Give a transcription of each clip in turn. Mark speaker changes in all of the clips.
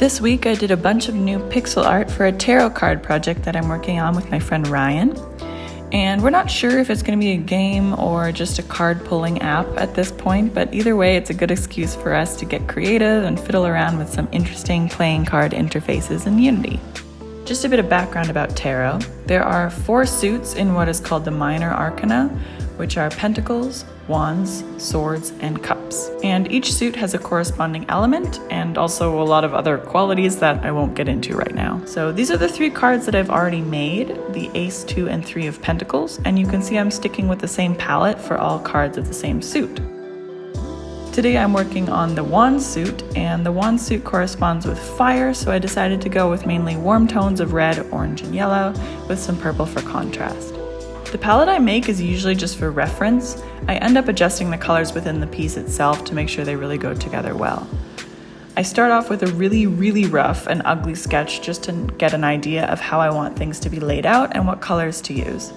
Speaker 1: This week I did a bunch of new pixel art for a tarot card project that I'm working on with my friend Ryan. And we're not sure if it's going to be a game or just a card pulling app at this point, but either way it's a good excuse for us to get creative and fiddle around with some interesting playing card interfaces in Unity. Just a bit of background about tarot. There are 4 suits in what is called the minor arcana, which are pentacles, wands, swords, and cups. And each suit has a corresponding element and also a lot of other qualities that I won't get into right now. So these are the 3 cards that I've already made, the Ace, 2, and 3 of Pentacles, and you can see I'm sticking with the same palette for all cards of the same suit. Today I'm working on the wand suit, and the wand suit corresponds with fire, so I decided to go with mainly warm tones of red, orange, and yellow, with some purple for contrast. The palette I make is usually just for reference. I end up adjusting the colors within the piece itself to make sure they really go together well. I start off with a really rough and ugly sketch just to get an idea of how I want things to be laid out and what colors to use.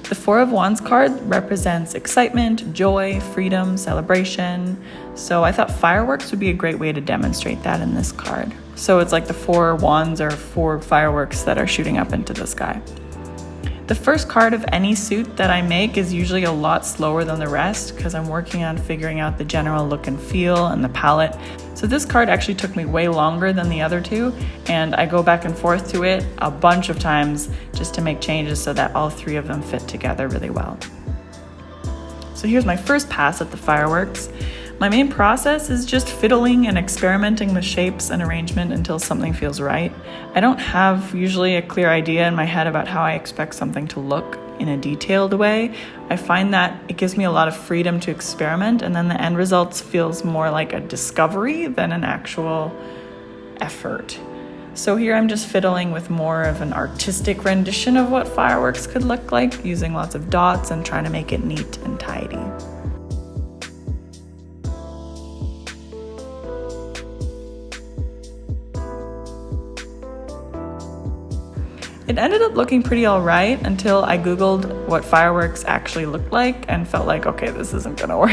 Speaker 1: The 4 of Wands card represents excitement, joy, freedom, celebration, so I thought fireworks would be a great way to demonstrate that in this card. So it's like the 4 wands are 4 fireworks that are shooting up into the sky. The first card of any suit that I make is usually a lot slower than the rest because I'm working on figuring out the general look and feel and the palette. So this card actually took me way longer than the other 2, and I go back and forth to it a bunch of times just to make changes so that all 3 of them fit together really well. So here's my first pass at the fireworks. My main process is just fiddling and experimenting with shapes and arrangement until something feels right. I don't have usually a clear idea in my head about how I expect something to look in a detailed way. I find that it gives me a lot of freedom to experiment, and then the end results feels more like a discovery than an actual effort. So here I'm just fiddling with more of an artistic rendition of what fireworks could look like, using lots of dots and trying to make it neat and tidy. It ended up looking pretty alright until I googled what fireworks actually looked like and felt like, okay, this isn't gonna work.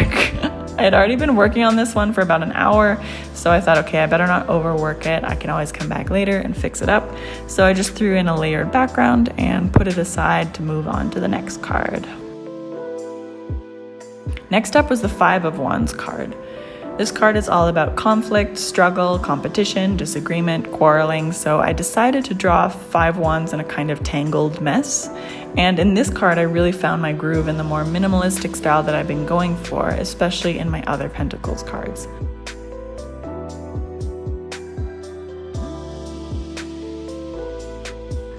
Speaker 1: I had already been working on this one for about an hour, so I thought, okay, I better not overwork it. I can always come back later and fix it up. So I just threw in a layered background and put it aside to move on to the next card. Next up was the 5 of Wands card. This card is all about conflict, struggle, competition, disagreement, quarreling, so I decided to draw 5 wands in a kind of tangled mess. And in this card, I really found my groove in the more minimalistic style that I've been going for, especially in my other Pentacles cards.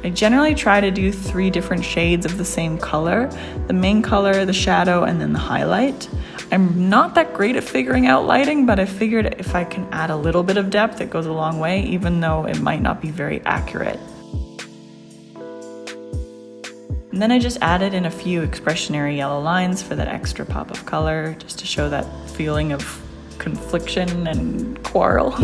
Speaker 1: I generally try to do 3 different shades of the same color: the main color, the shadow, and then the highlight. I'm not that great at figuring out lighting, but I figured if I can add a little bit of depth, it goes a long way, even though it might not be very accurate. And then I just added in a few expressionary yellow lines for that extra pop of color, just to show that feeling of confliction and quarrel.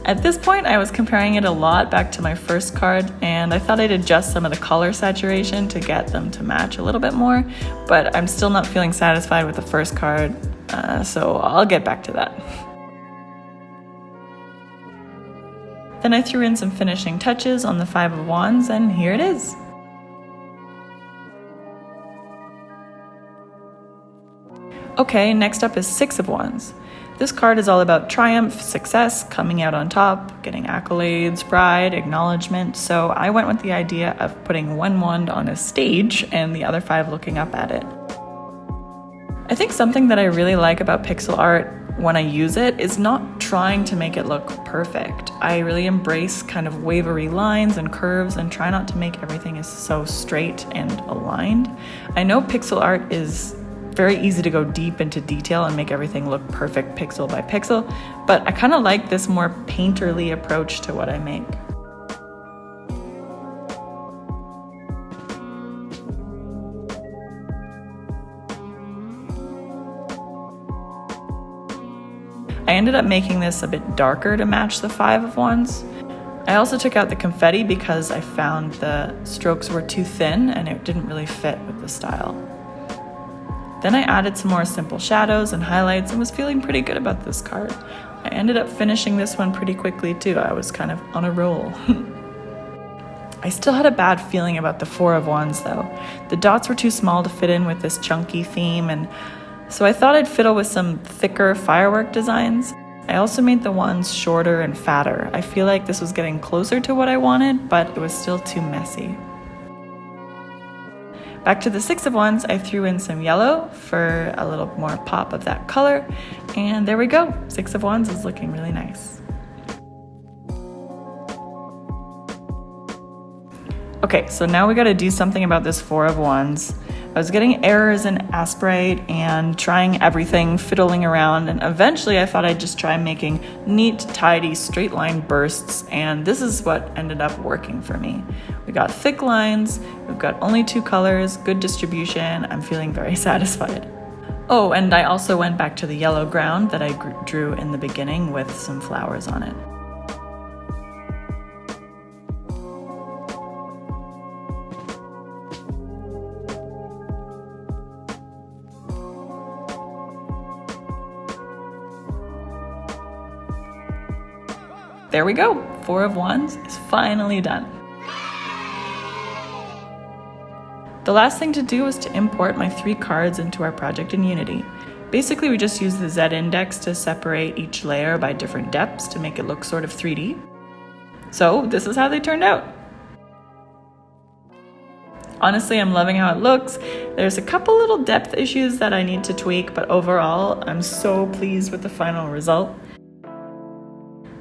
Speaker 1: At this point, I was comparing it a lot back to my first card, and I thought I'd adjust some of the color saturation to get them to match a little bit more, but I'm still not feeling satisfied with the first card, so I'll get back to that. Then I threw in some finishing touches on the 5 of Wands, and here it is. Okay, next up is 6 of Wands. This card is all about triumph, success, coming out on top, getting accolades, pride, acknowledgement, so I went with the idea of putting 1 wand on a stage and the other 5 looking up at it. I think something that I really like about pixel art when I use it is not trying to make it look perfect. I really embrace kind of wavery lines and curves and try not to make everything so straight and aligned. I know pixel art is very easy to go deep into detail and make everything look perfect pixel by pixel, but I kind of like this more painterly approach to what I make. I ended up making this a bit darker to match the 5 of Wands. I also took out the confetti because I found the strokes were too thin and it didn't really fit with the style. Then I added some more simple shadows and highlights and was feeling pretty good about this card. I ended up finishing this one pretty quickly too. I was kind of on a roll. I still had a bad feeling about the Four of Wands though. The dots were too small to fit in with this chunky theme, and so I thought I'd fiddle with some thicker firework designs. I also made the wands shorter and fatter. I feel like this was getting closer to what I wanted, but it was still too messy. Back to the Six of Wands, I threw in some yellow for a little more pop of that color, and there we go. Six of Wands is looking really nice. Okay, so now we gotta do something about this Four of Wands. I was getting errors in Aspirate and trying everything, fiddling around, and eventually I thought I'd just try making neat, tidy, straight line bursts, and this is what ended up working for me. We got thick lines, we've got only 2 colors, good distribution. I'm feeling very satisfied. Oh, and I also went back to the yellow ground that I drew in the beginning with some flowers on it. There we go, Four of Wands is finally done. The last thing to do was to import my 3 cards into our project in Unity. Basically, we just use the Z index to separate each layer by different depths to make it look sort of 3D. So this is how they turned out. Honestly, I'm loving how it looks. There's a couple little depth issues that I need to tweak, but overall, I'm so pleased with the final result.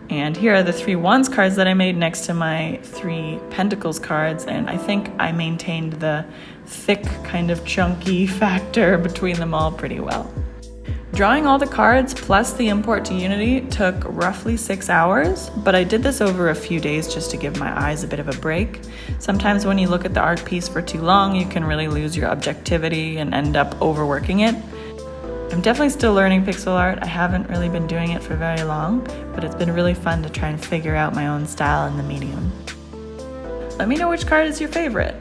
Speaker 1: And here are the 3 Wands cards that I made next to my 3 Pentacles cards, and I think I maintained the thick, kind of chunky factor between them all pretty well. Drawing all the cards plus the import to Unity took roughly 6 hours, but I did this over a few days just to give my eyes a bit of a break. Sometimes when you look at the art piece for too long, you can really lose your objectivity and end up overworking it. I'm definitely still learning pixel art. I haven't really been doing it for very long, but it's been really fun to try and figure out my own style in the medium. Let me know which card is your favorite.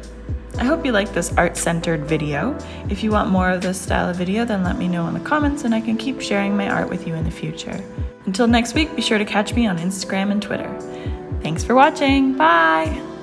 Speaker 1: I hope you like this art-centered video. If you want more of this style of video, then let me know in the comments and I can keep sharing my art with you in the future. Until next week, be sure to catch me on Instagram and Twitter. Thanks for watching. Bye!